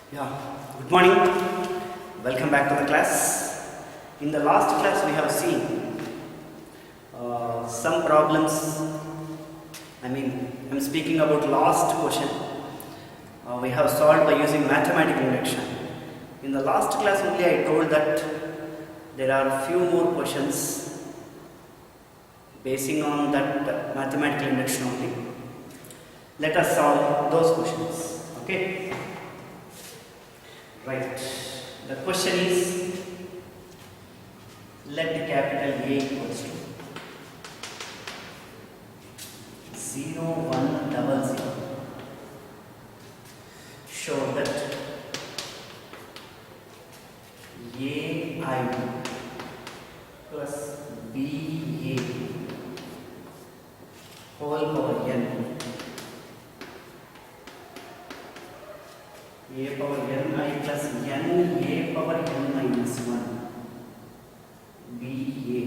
Yeah, good morning. Welcome back to the class. In the last class, we have seen some problems. I'm speaking about last question. We have solved by using mathematical induction. In the last class only, I told that there are few more questions basing on that mathematical induction only. Let us solve those questions. Okay. Right. The question is, let capital A equals to 0, 1, 0, 0. Show that AI plus BA whole power n, a power ni plus n a power n minus 1 BA,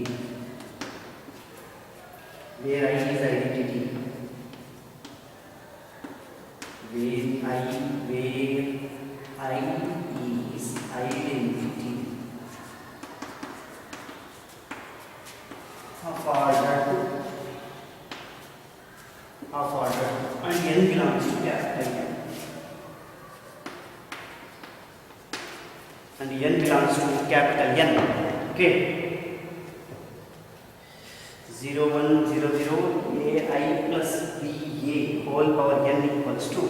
where I is identity, where I is identity of order and n belongs to capital N. And n belongs to capital N. Okay. 0, 1, 0, 0, AI plus BA whole power n equals to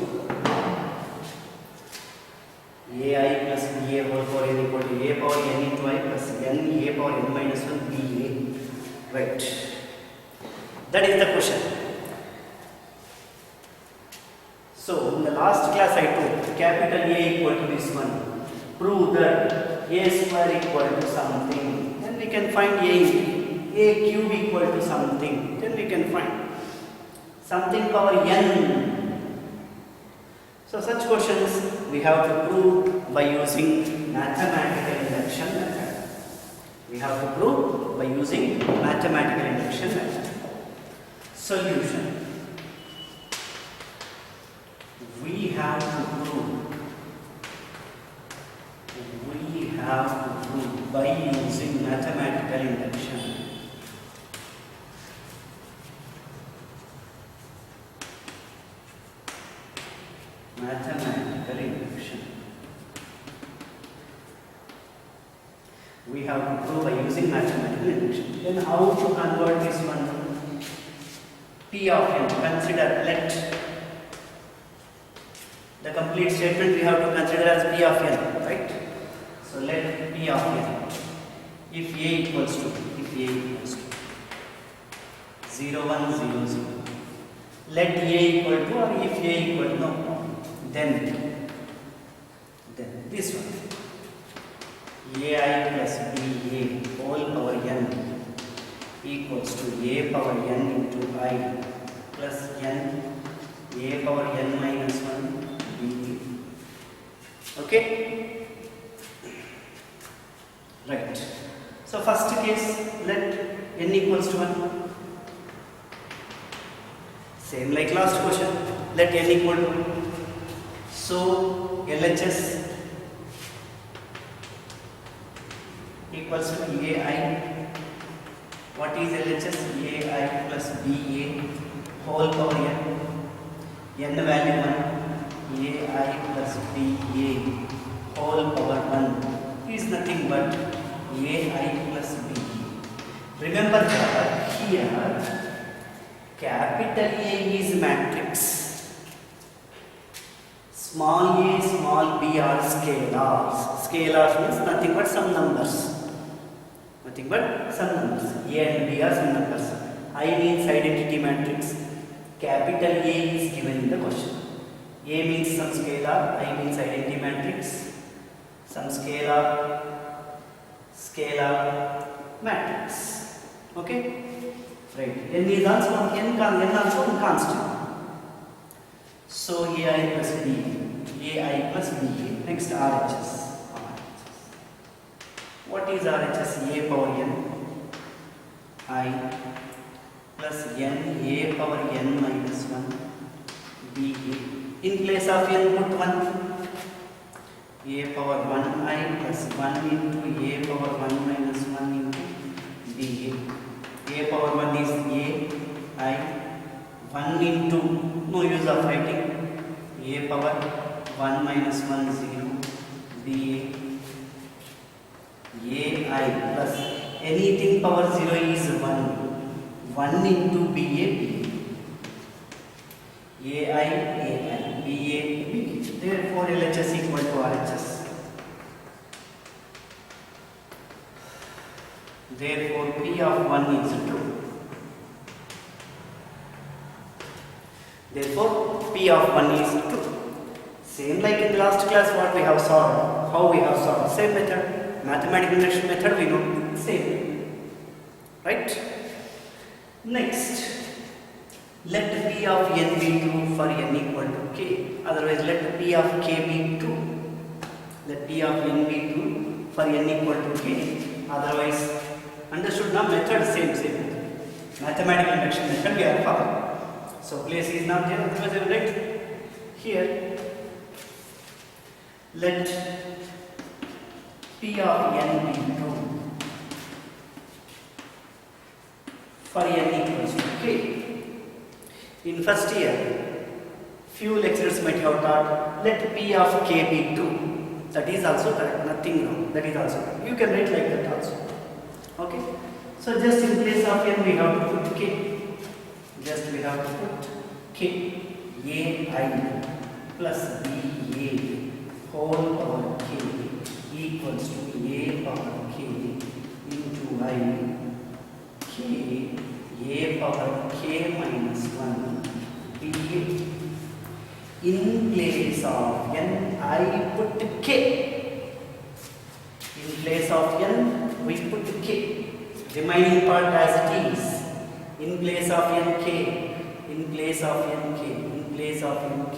AI plus BA whole power n equal to a power n into I plus n a power n minus 1 BA. Right. That is the question. So, in the last class I told capital A equal to this one. Prove that a square equal to something, then we can find a cube equal to something, then we can find something power n. So such questions we have to prove by using mathematical induction method. We have to prove by using mathematical induction method. Solution. We have to prove by using mathematical induction. Mathematical induction. We have to prove by using mathematical induction. Then how to convert this one? P of n. Consider, let the complete statement we have to consider as P of n, right? So let P of n, if A equals to 0, 1, 0, 0, let A equal to, or if A equal to, no, then this one, AI plus BA whole power n equals to A power n into I plus n A power n minus 1 BA. Okay? Right. So first case, let n equals to 1. Same like last question, let n equal to. So LHS equals to AI. What is LHS? AI plus BA whole power n. N value 1. AI plus BA whole power 1 is nothing but AI plus B. Remember that here capital A is matrix, small a, small b are scalars. Scalars means nothing but some numbers. Nothing but some numbers. A and B are some numbers. I means identity matrix. Capital A is given in the question. A means some scalar, I means identity matrix, some scalar matrix. Okay? Right. N is also n also constant. So AI plus B. Next RHS. What is RHS? A power n I plus n a power n minus 1 BA. In place of n put 1. a power 1i plus 1 into a power 1 minus 1 into ba. A power 1 is a, I, 1 into, no use of writing, a power 1 minus 1 0, ba, ai plus anything power 0 is 1, 1 into ba, ai, ba, b. Therefore LHS equal to RHS. Therefore P of 1 is true. Therefore P of 1 is true. Same like in the last class what we have solved. How we have solved? Same method. Mathematical induction method we know. Same. Right? Next. Let P of n be true for n equal to k. Otherwise let P of k be true. Let P of n be true for n equal to k. Otherwise, understood now? Method same. Mathematical induction method we are following. So place is not there. Otherwise I will write here. Let P of n be true for n equals to k. In first year, few lecturers might have taught let P of k be true. That is also correct, nothing wrong. That is also correct. You can write like that also. Okay? So just in place of n we have to put k. Just we have to put k, ai plus ba whole power k equals to a power k into I k a power k minus 1 ba. In place of n I put k. In place of n we put k. Remaining part as it is. In place of n k. In place of n k. In place of n k.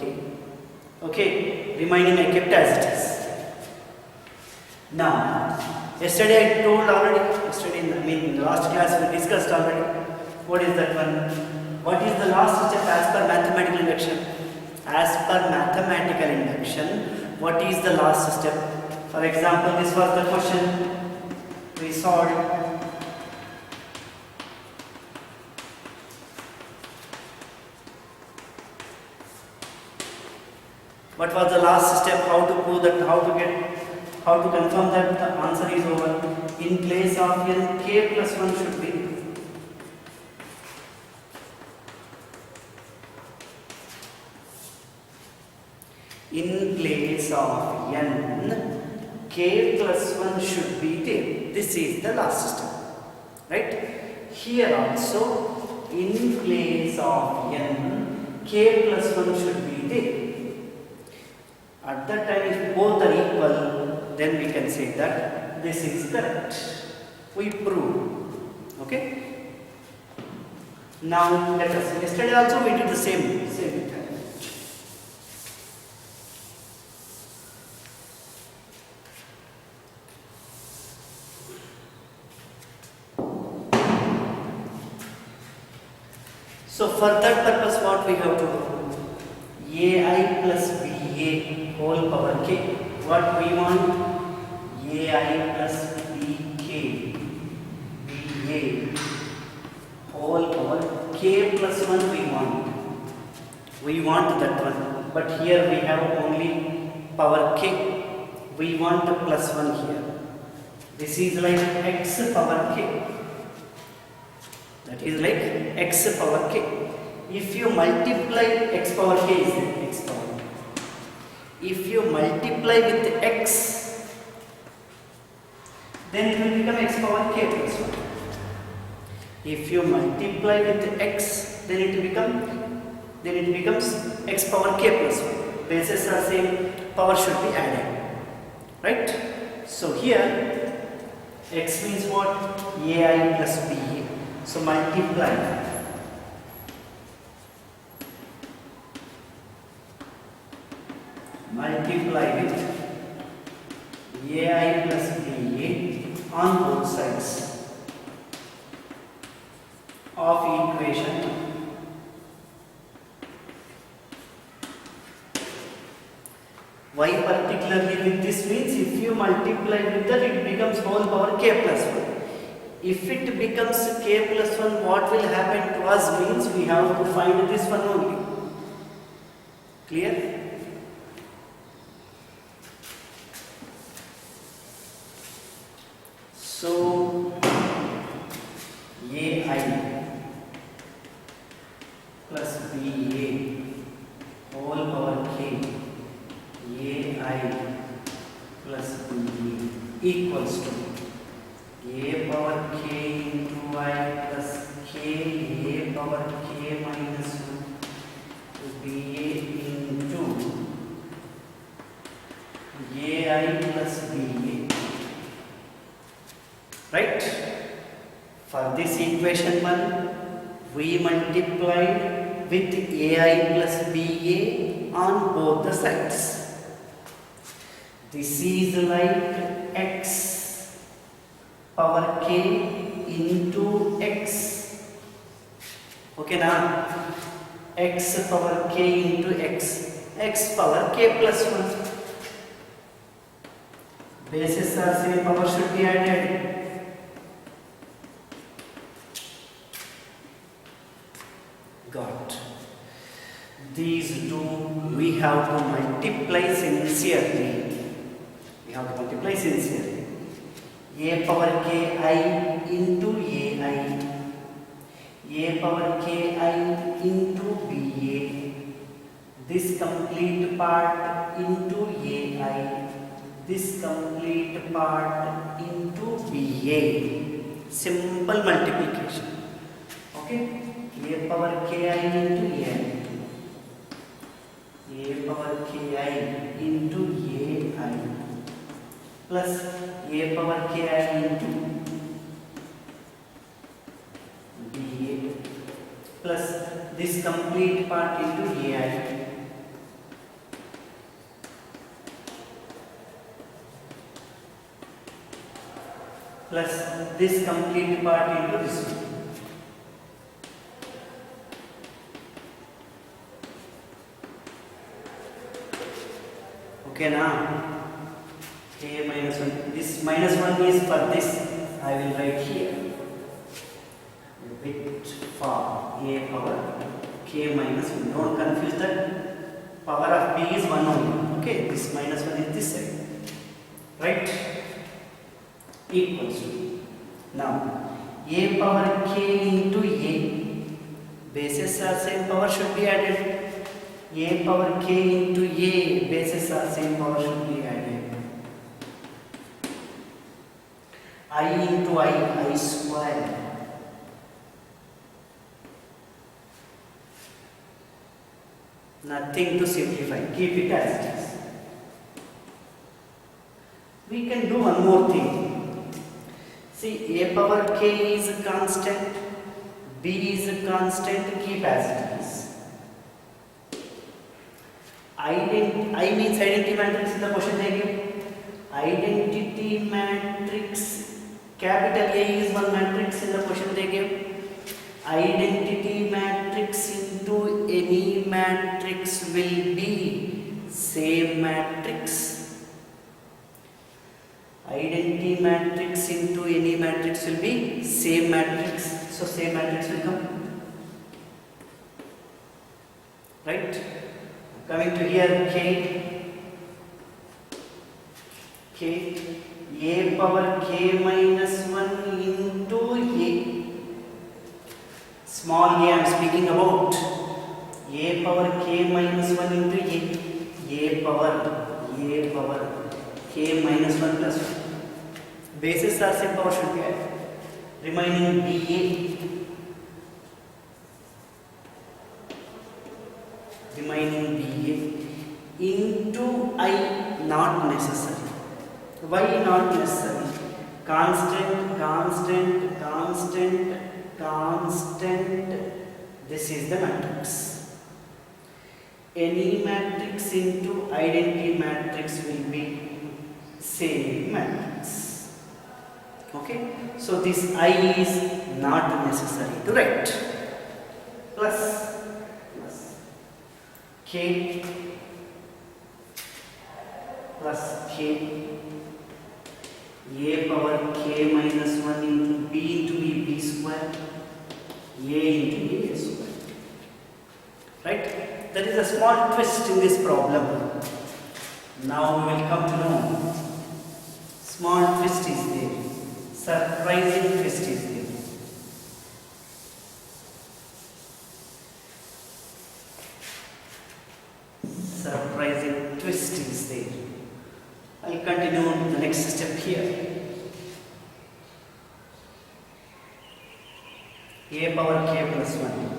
Okay. Remaining I kept as it is. Now, yesterday I told already. In the last class we discussed already. What is that one? What is the last step as per mathematical induction? As per mathematical induction, what is the last step? For example, this was the question we solved. What was the last step? How to prove that? How to confirm that the answer is over? In place of n, k plus 1 should be. In place of n, k plus 1 should be there. This is the last step. Right? Here also, in place of n, k plus 1 should be there. At that time, if both are equal, then we can say that this is correct. We prove. Okay? Now, let us. Yesterday also we did the same method. So for that purpose, what we have to do? ai plus ba whole power k. What we want? ai plus bk ba whole power k plus 1 we want. We want that one. But here we have only power k. We want a plus 1 here. This is like x power k. That is like x power k. If you multiply x power k is x power. If you multiply with x, then it will become x power k plus 1. If you multiply with x, then it becomes x power k plus 1. Bases are same, power should be added. Right? So here x means what? ai plus ba. So multiply with ai plus ba on both sides of equation Why particularly with this means if you multiply with that it becomes whole power k plus 1. If it becomes k plus 1, what will happen to us means we have to find this one only. Clear? So ai plus ba whole power k ai plus ba equals to a power k into I plus k a power k minus 1 ba into ai plus ba. Right? For this equation 1, we multiplied with ai plus ba on both the sides. This is like x power k into x. Okay now? X power k into x power k plus 1. Bases are same, power should be added. Got. These two we have to multiply sincerely. A power ki into ai, a power ki into ba, this complete part into ai, this complete part into ba. Simple multiplication. Okay? A power ki into ai, a power ki into ai plus a power ki into ba plus this complete part into ai plus this complete part into this one. Okay now, k minus 1, this minus 1 is for this, I will write here, bit for a power k minus 1, don't confuse that, power of b is 1 only, okay, this minus 1 is this side, right, equals to, now, a power k into a, bases are same, power should be added. A power k into a, bases are same, power should be added. I into I square. Nothing to simplify, keep it as it is. We can do one more thing. See, a power k is a constant, b is a constant, keep as it is. I means identity matrix in the question they give. Identity matrix, capital A is one matrix in the question they give. Identity matrix into any matrix will be same matrix. Identity matrix into any matrix will be same matrix. So same matrix will come. Right? Coming to here, a power k minus 1 into a. Small a I am speaking about. A power k minus 1 into a power k minus 1 plus 1. Bases are same, power should be added. Remaining ba. Remaining ba into I, not necessary. Why not necessary? Constant. This is the matrix. Any matrix into identity matrix will be same matrix. Okay? So this I is not necessary to write. Plus k plus k, a power k minus 1 into b b square, a into a square. Right? There is a small twist in this problem. Now we will come to know. Small twist is there. Surprising twist is there. Surprising twist is there. I'll continue the next step here. A power k plus 1.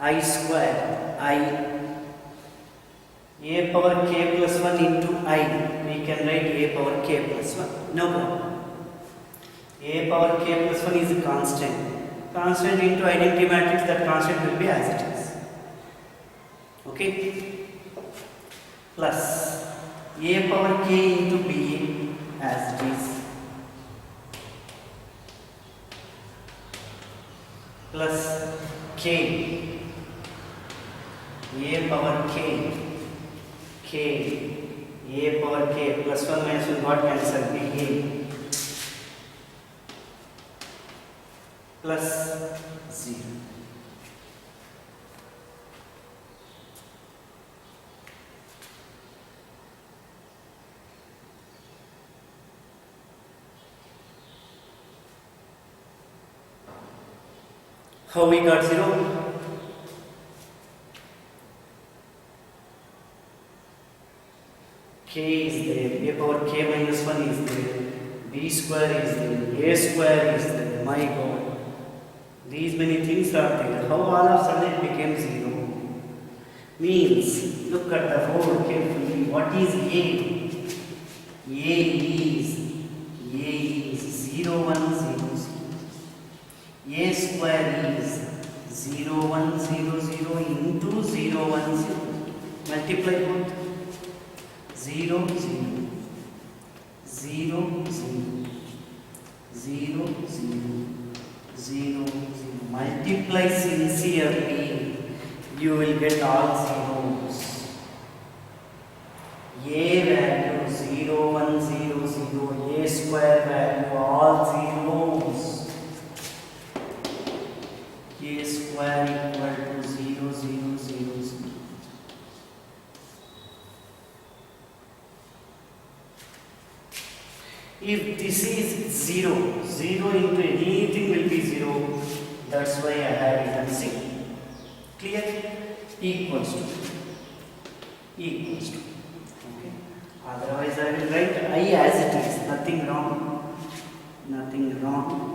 I square I, a power k plus 1 into I, we can write a power k plus 1, no problem. A power k plus 1 is a constant. Constant into identity matrix, that constant will be as it is. Okay? Plus a power k into b as it is. Plus k, a power k, a power k plus 1 minus 1 got cancelled, be a plus 0. How we got 0? K is there, a power k minus 1 is there, b square is there, a square is there, my God. These many things are there. How all of a sudden it became 0? Means, look at the whole carefully. What is A? A is 0, 1, 0, 0. A square is 0, 1, 0, 0 into 0, 1, 0. Multiply both. 0, 0, 0, 0, 0, 0, 0. Multiply sincerely, you will get all zeros. A value 0, 1, 0, 0. A square value all zeros. A square equal to 0, 0, 0, 0. If this is 0, 0 into anything will be 0. That's why I have written C. Clear? Equals to. Okay. Otherwise I will write I as it is. Nothing wrong.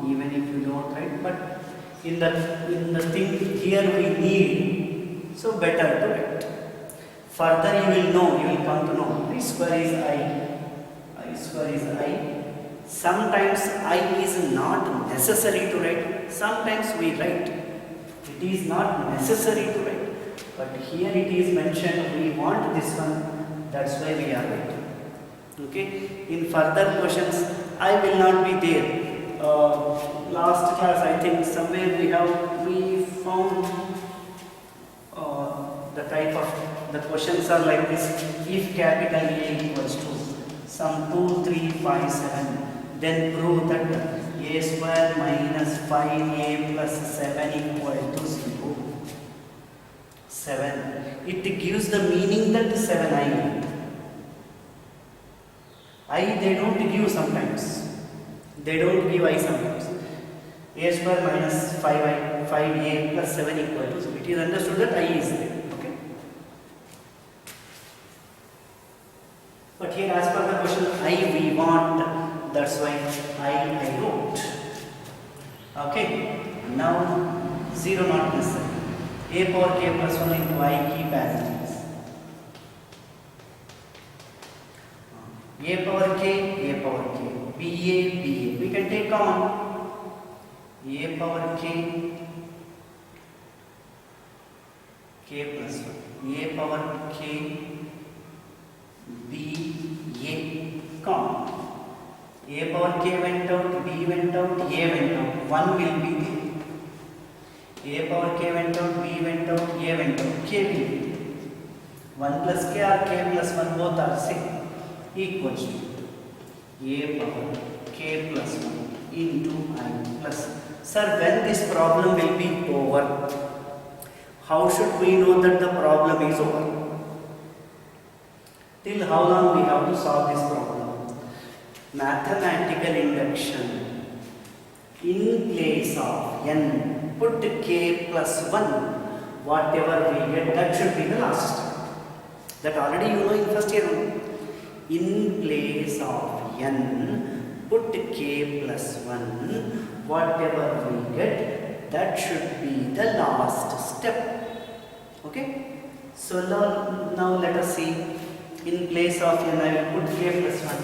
Even if you don't write. But in the thing here we need. So better to write. Further you will know. You will come to know. I square is I. I square is I. Sometimes I is not necessary to write. Sometimes we write. It is not necessary to write. But here it is mentioned we want this one. That's why we are writing. Okay. In further questions, I will not be there. Last class I think somewhere we found the type of the questions are like this. If capital A equals to some 2, 3, 5, 7. Then prove that a square minus 5a plus 7 equal to 0. 7. It gives the meaning that 7i. I they don't give sometimes. They don't give I sometimes. A square minus 5a plus 7 equal to 0. It is understood that I is there. Okay. But here as per the question I we want. That's why I wrote. Okay. Now 0 not necessary. A power k plus 1 into I keep as it is. A power k, ba. We can take on a power k plus 1. A power k b a count. A power k went out, b went out, a went out. 1 will be there. A power k went out, b went out, a went out, k will be 1 plus k or k plus 1 both are same equals to a power k plus 1 into I plus. Sir, when this problem will be over? How should we know that the problem is over? Till how long we have to solve this problem? Mathematical induction. In place of n, put k plus 1. Whatever we get, that should be the last step. That already you know in first year. In place of n, put k plus 1. Whatever we get, that should be the last step. Okay? So now let us see. In place of n, I will put k plus 1.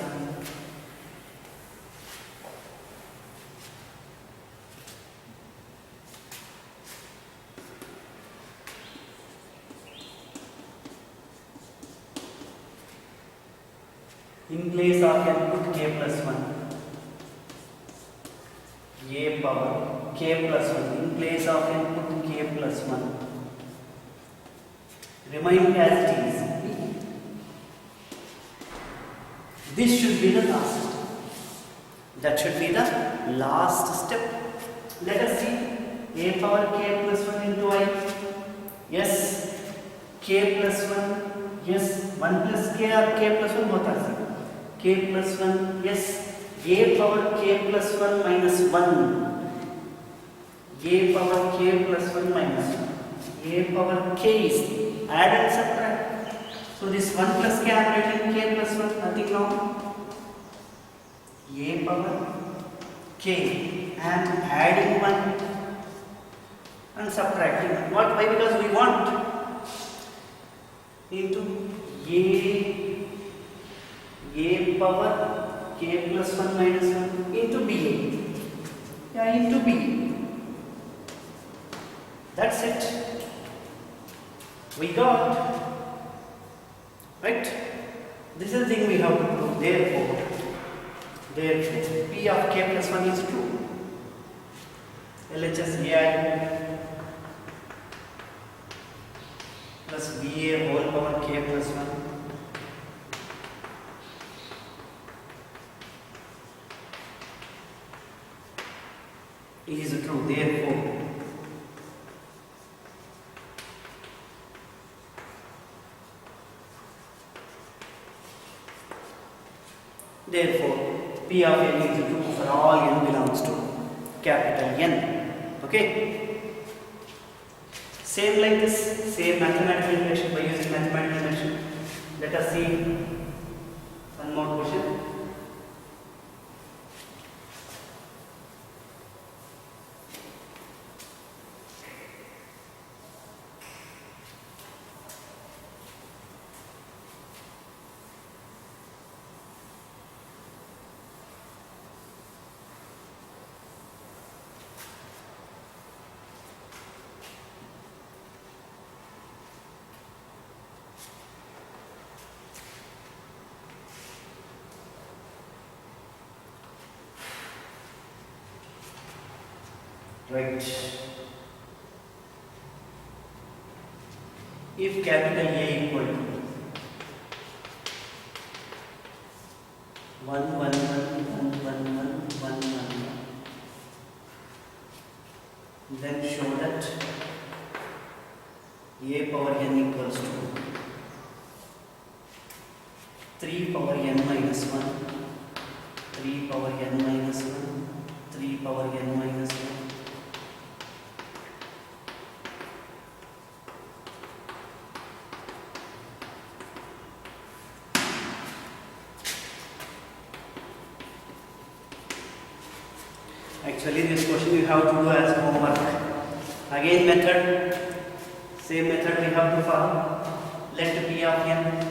In place of n, put k plus 1. A power k plus 1. In place of n, put k plus 1. Remain as it is. This should be the last step. That should be the last step. Let us see. A power k plus 1 into I. Yes. K plus 1. Yes. 1 plus k or k plus 1 both are same. K plus 1. Yes. A power k plus 1 minus 1. A power k plus 1 minus 1. A power k is add and subtract. So this 1 plus k I am writing k plus 1, nothing wrong. A power k, I am adding 1 and subtracting 1. What? Why? Because we want into a power k plus 1 minus 1 into b. Yeah, into b. That's it. We got. Right? This is the thing we have to do. Therefore, P of k plus 1 is true. LHS AI plus BA whole power k plus 1 is true. Therefore, P of n is true for all n belongs to capital N. Okay? Same like this, same mathematical induction by using mathematical induction. Let us see one more question. Right. If capital A equal to 1 1 1 1 1 1 1 1, then show that A power n equals to 3 power n minus 1, 3 power n minus 1, 3 power n minus 1. Actually, this question you have to do as homework. Again, method, same method we have to follow. Let P of n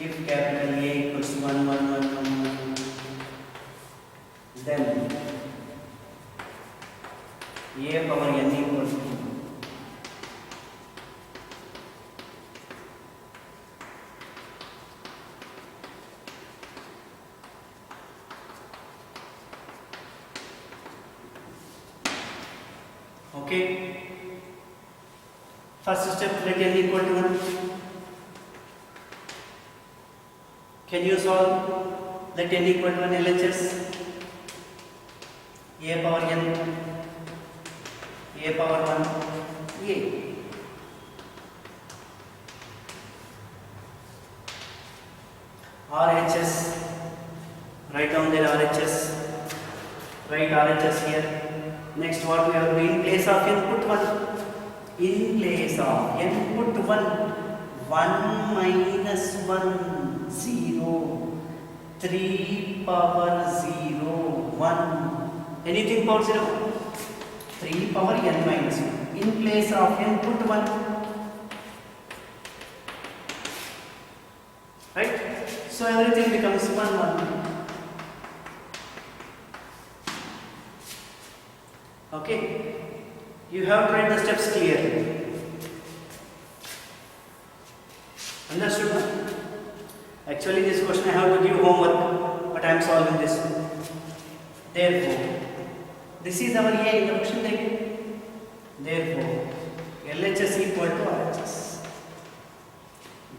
if capital A equals 1 1 1 1 1, then A power n equals to Okay. First step, let n equal to 1. Can you solve? Let n equal to 1 LHS. A power n, a power 1, a. RHS, write down there RHS. Write RHS here. Next, what we have to do in place of n, put 1. In place of n, put 1. 1 minus 1, 0. 3 power 0, 1. Anything power 0? 3 power n minus 1. In place of n, put 1. Right? So everything becomes 1, 1. Okay? You have to write the steps clearly. Understood? Actually, this question I have to give homework, but I am solving this. Therefore, this is our A in the question taken. Therefore, LHS equal to RHS.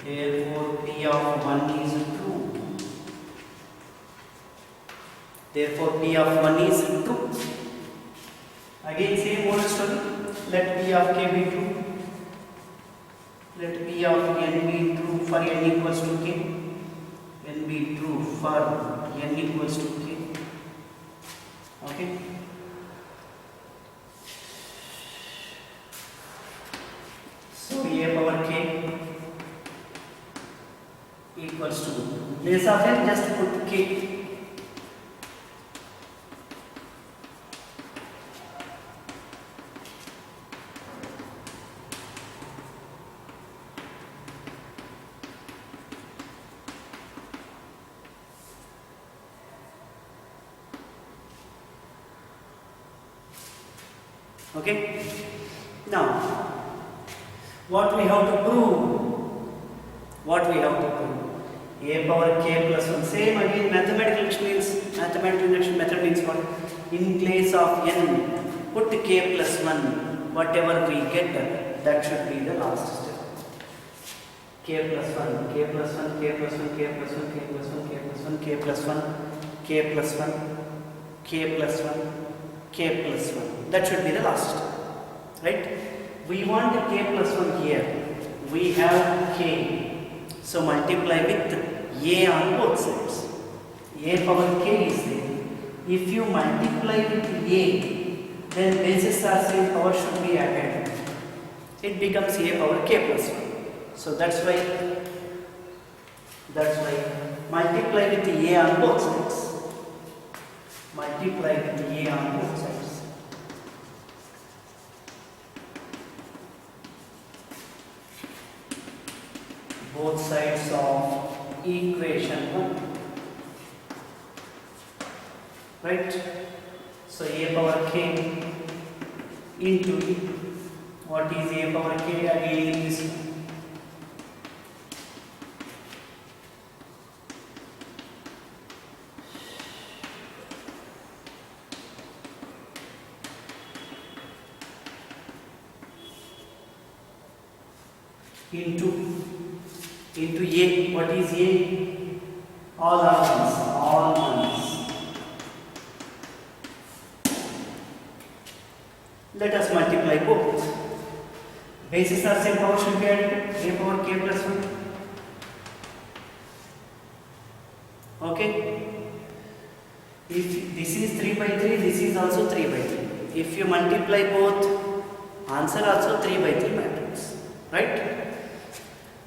Therefore, P of 1 is true. Therefore, P of 1 is true. Again, same old story. Let P of K be true. Let P of n be true for n equals to K. N be true for n equals to K. Okay. So A power K equals to, place of n, just put K. Okay. Now, what we have to prove? What we have to prove? A power K plus 1. Same again, mathematical induction method means what? In place of n, put K plus 1. Whatever we get, that should be the last step. K plus 1, K plus 1, K plus 1, K plus 1, K plus 1, K plus 1, K plus 1, K plus 1, K plus 1, K plus 1. That should be the last step. Right? We want the K plus 1 here. We have K. So multiply with A on both sides. A power K is there. If you multiply with A, then basis are same, power should be added. It becomes A power K plus 1. So that's why multiply with A on both sides. Multiply with A on both sides. Both sides of equation 1. Right? So A power K into what is A power K? Again this one. Into A, what is A? All ones, all ones. Let us multiply both. Bases are same, power should be added. A power K plus 1. Okay. If this is 3 by 3, this is also 3 by 3. If you multiply both, answer also 3 by 3 matrix. Right?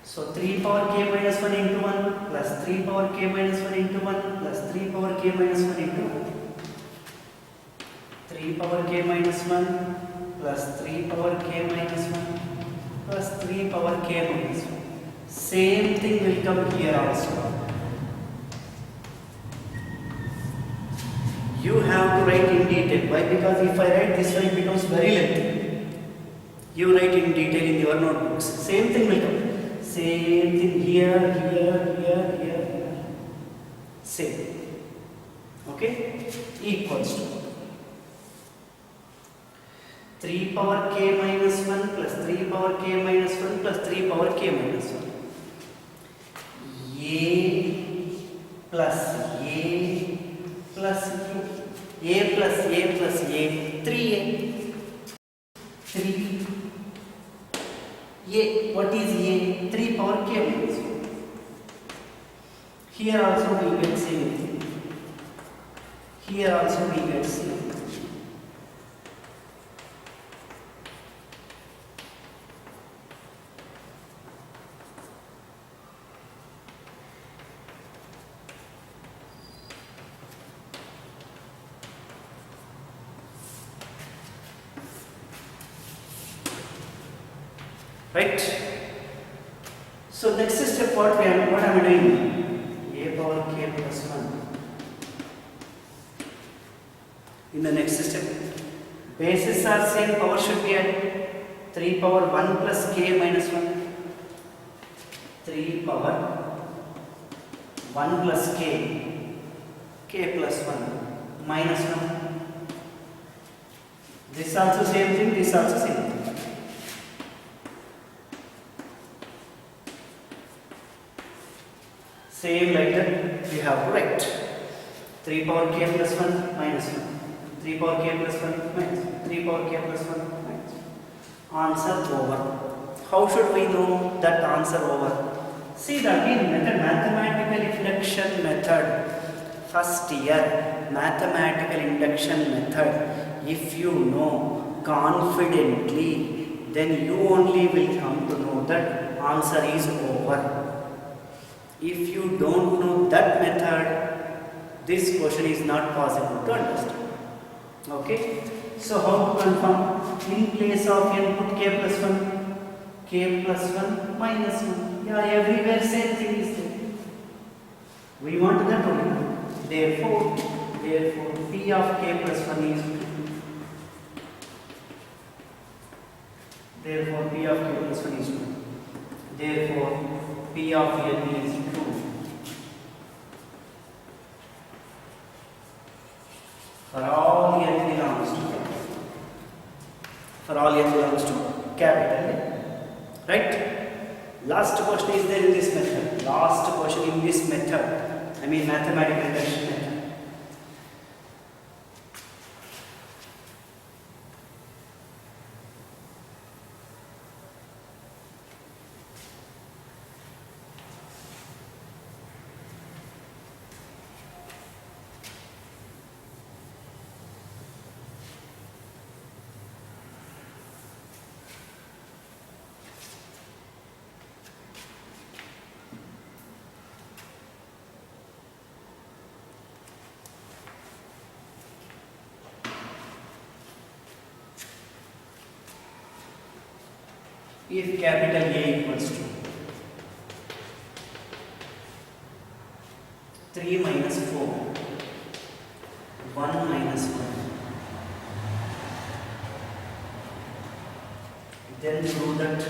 So 3 power K minus 1 into 1 plus 3 power K minus 1 into 1 plus 3 power K minus 1 into 1. 3 power K minus 1 plus 3 power K minus 1 plus 3 power K minus 1. Same thing will come here also. You have to write in detail. Why? Because if I write this way, it becomes very lengthy. You write in detail in your notebooks. Same thing will come. Same thing here, here, here, here, here. Same. Okay? Equals to. 3 power k minus 1 plus 3 power k minus 1 plus 3 power k minus 1. A plus A plus A plus A plus A 3A. 3 A. What is A? 3 power k minus 1. Here also we get same thing. Here also we get same. Right? So next step what am I doing? A power k plus 1. In the next step, bases are same, power should be at 3 power 1 plus k minus 1. 3 power 1 plus k plus 1 minus 1. This also same thing, this also same thing. Same like that we have to write 3 power k plus 1 minus 1, 3 power k plus 1 minus 1, 3 power k plus 1 minus 1. Answer over. How should we know that answer over? See the again method, mathematical induction method. First year mathematical induction method. If you know confidently, then you only will come to know that answer is over. If you don't know that method, this question is not possible to understand. Okay? So how to confirm? In place of n put k plus 1, k plus 1 minus 1. Yeah, everywhere same thing is there. We want that only. Therefore p of k plus 1 is 2. Therefore p of k plus 1 is 2. Therefore p of n is 2. For all n belongs to capital N. Right? Last question is there in this method. Last question in this method. I mean mathematical induction method. If capital A equals to 3 minus 4, 1 minus 1, then show that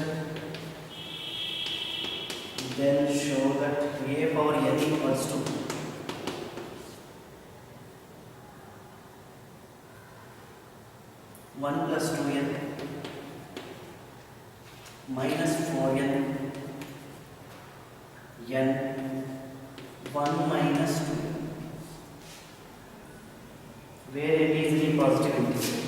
A power n equals to 1 plus 2n minus 4n n 1 minus 2, where n is the positive integer.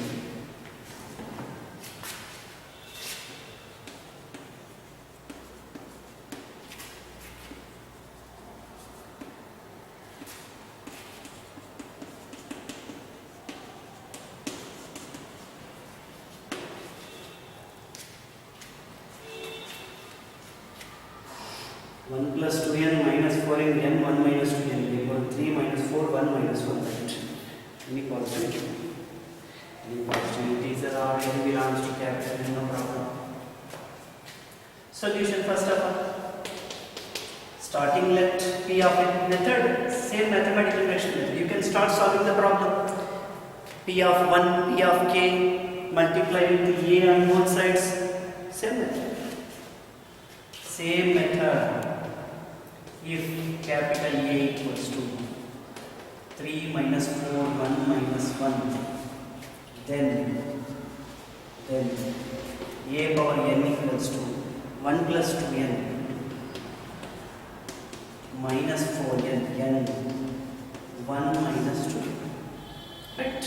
One plus 2n minus 4n n 1 minus 2n equal 3 minus 4 1 minus 1, right? Any positive integer or n belongs to capital N, no problem. Solution first of all. Starting let p of n method, same mathematical induction method. You can start solving the problem. P of 1, p of k, multiply with a on both sides. Same method. Same method. If capital A equals to 3 minus 4, 1 minus 1, then then a power n equals to 1 plus 2n minus 4n, n 1 minus 2, right?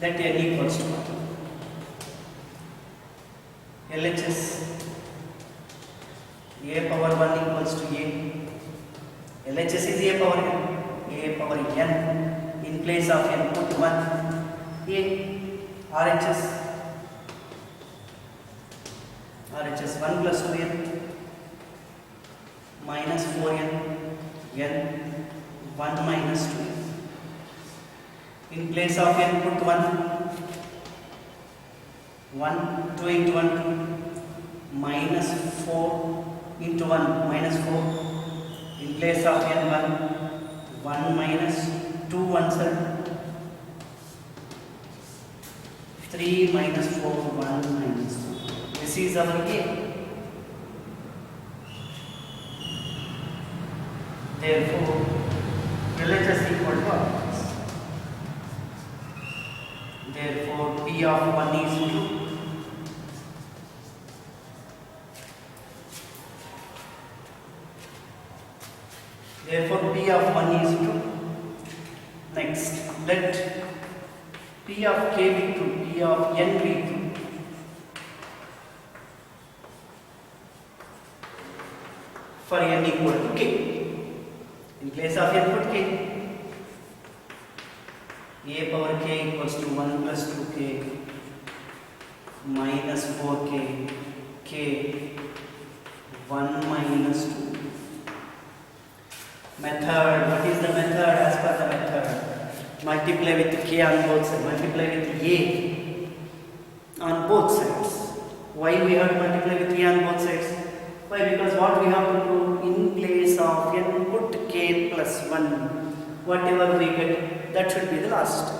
That n equals to what? LHS a power 1 equals to a. LHS is a power n. A power n. In place of n put 1. A. RHS. RHS 1 plus 2n minus 4n, n 1 minus 2. In place of n put 1. 1, 2 into 1, 2, minus 4 into 1, minus 4. In place of n 1, 1 minus 2 1 7. 3 minus 4, 1 minus 2. This is our a. Therefore, LHS equal to what? Therefore, P of 1 is 2. Therefore, P of 1 is 2. Next, let P of k be 2, P of n be 2. For n equal to k. In place of n put k. A power k equals to 1 plus 2k minus 4k, k 1 minus 2. Method, what is the method? As per the method, multiply with k on both sides, multiply with a on both sides. Why we have to multiply with a on both sides? Why? Because what we have to prove, in place of n put k plus 1, whatever we get, that should be the last.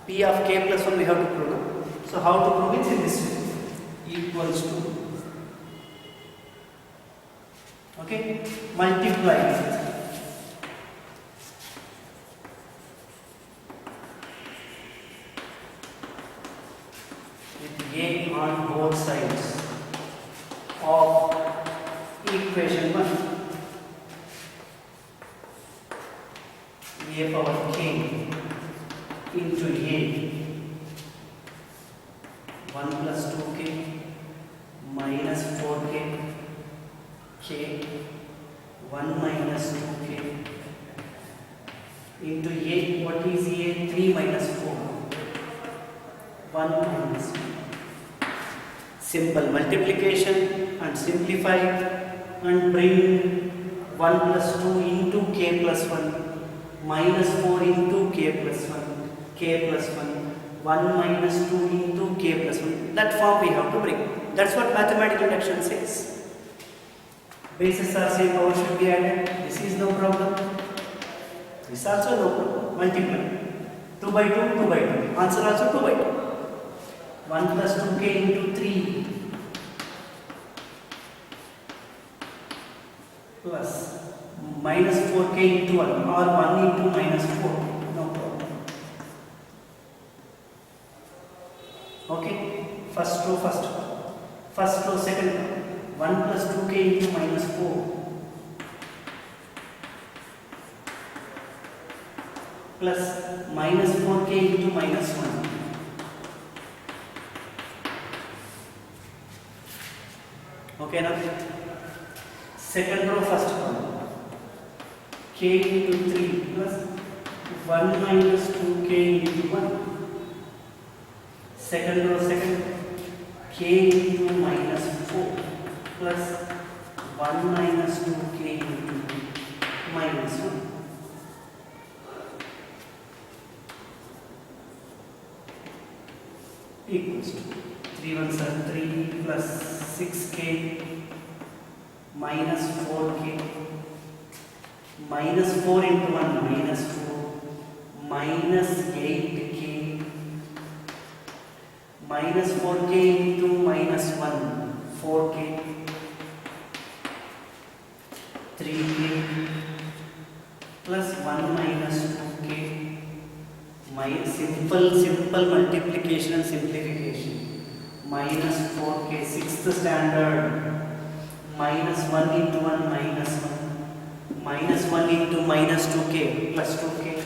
P of k plus 1 we have to prove. So how to prove it? In this way, equals to, okay, multiply with a on both sides of equation 1. A power k into a 1 plus 2k minus 4k, k 1 minus 2k into a, what is a? 3 minus 4, 1 minus 1. Simple multiplication and simplify and bring 1 plus 2 into k plus 1 minus 4 into k plus 1, k plus 1, 1 minus 2 into k plus 1. That form we have to bring. That's what mathematical induction says. Bases are same, power should be added. This is no problem. This also no problem. Multiply. 2 by 2, 2 by 2. Answer also 2 by 2. 1 plus 2k into 3 plus minus 4k into 1 or 1 into minus 4. No problem. Okay. First row, second row. 1 plus 2k into minus 4 plus minus 4k into minus 1. Okay now? Second row, first row. K into 3 plus 1 minus 2k into 1. Second row, second. K into minus 4 plus 1 minus 2k into minus 1. Equals to 3 ones are 3 plus 6k minus 4k minus 4 into 1 minus 4 minus 8k minus 4k into minus 1 4k 3k plus 1 minus 2k. My simple simple multiplication and simplification. Minus 4k, 6th standard. Minus 1 into 1 minus 1. Minus 1 into minus 2k plus 2k.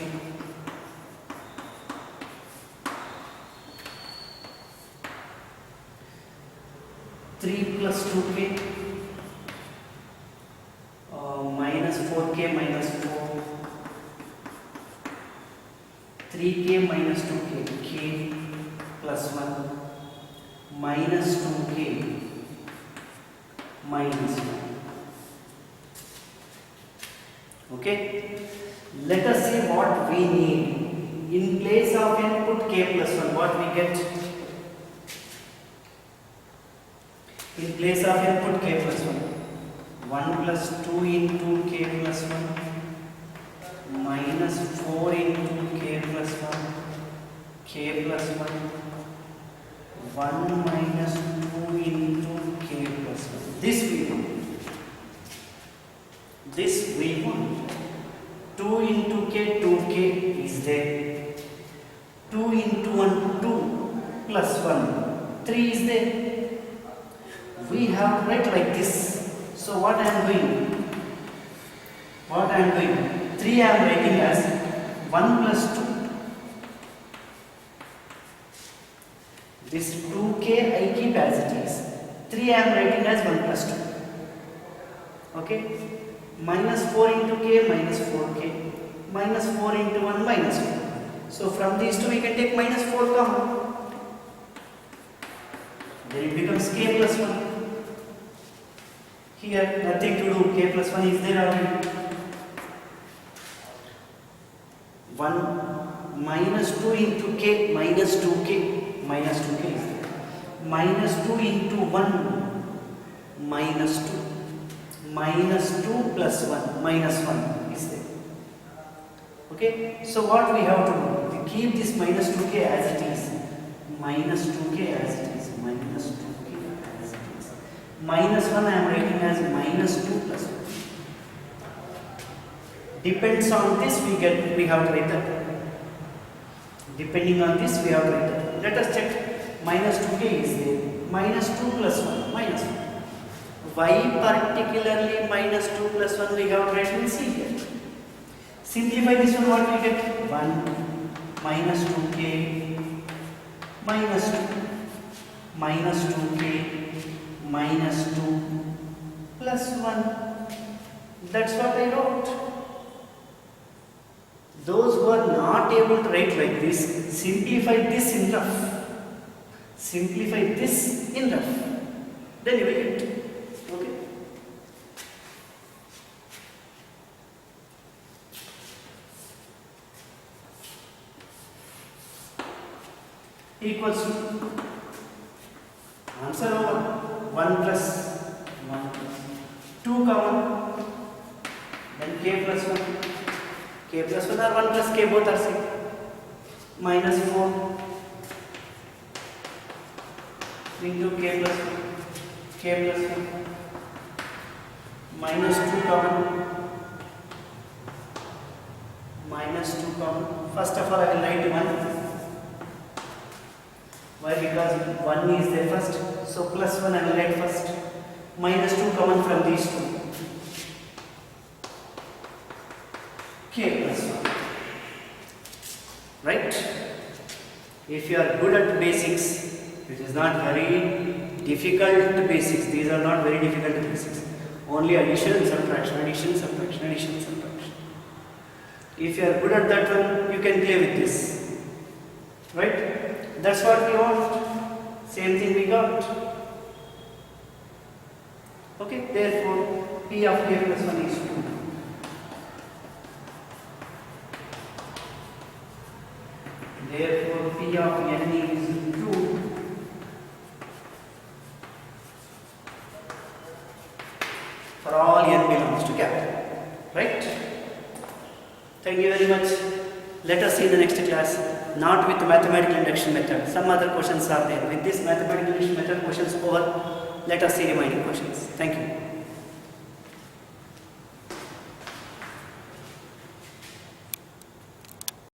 3 plus 2k. Minus 4k minus 4. 3k minus 2k. K plus 1. Minus 2k minus 1. Okay, let us see what we need. In place of n, put k plus 1. What we get? In place of n, put k plus 1. 1 plus 2 into k plus 1 minus 4 into k plus 1 k plus 1 1 minus 2 into k plus 1. This we want. This we want. 2 into k, 2k is there. 2 into 1, 2 plus 1, 3 is there. We have to write like this. So what I am doing? What I am doing? 3 I am writing as 1 plus 2. This 2k I keep as it is. 3 I am writing as 1 plus 2. Okay? Minus 4 into k minus 4k. Minus 4 into 1 minus 4. So from these two we can take minus 4 common. Then it becomes k plus 1. Here nothing to do, k plus 1 is there already. 1 minus 2 into k minus 2k. Minus 2k is there. Minus 2 into 1 minus 2. Minus 2 plus 1 minus 1 is there. Okay, so what we have to do? We keep this minus 2k as it is. Minus 2k as it is. Minus 2k as it is. Minus 1 I am writing as minus 2 plus 1. Depends on this we have to write that. Depending on this we have to write that. Let us check. Minus 2k is there. Minus 2 plus 1 minus 1. Why particularly minus 2 plus 1 we have to write? We'll see here. Simplify this one, what we get? 1 minus 2k minus 2 minus 2k minus 2 plus 1. That's what I wrote. Those who are not able to write like this, simplify this in rough. Simplify this in rough. Then you will get. Okay. Equals to answer over 1 plus 2 common, then k plus 1. K plus 1 or 1 plus k, both are same. Minus 4 into k plus 1. K plus 1. Minus 2 common. Minus 2 common. First of all I will write 1. Why? Because 1 is there first. So plus 1 I will write first. Minus 2 common from these two. K plus 1. Right? If you are good at basics, it is not very difficult basics. These are not very difficult basics. Only addition, subtraction, addition, subtraction, addition, subtraction. If you are good at that one, you can play with this. Right? That's what we want. Same thing we got. Okay, therefore P of k plus 1 is 2. Therefore P of n is 2. For all n belongs to capital. Right? Thank you very much. Let us see the next class. Not with the mathematical induction method. Some other questions are there. With this mathematical induction method questions over, let us see remaining questions. Thank you.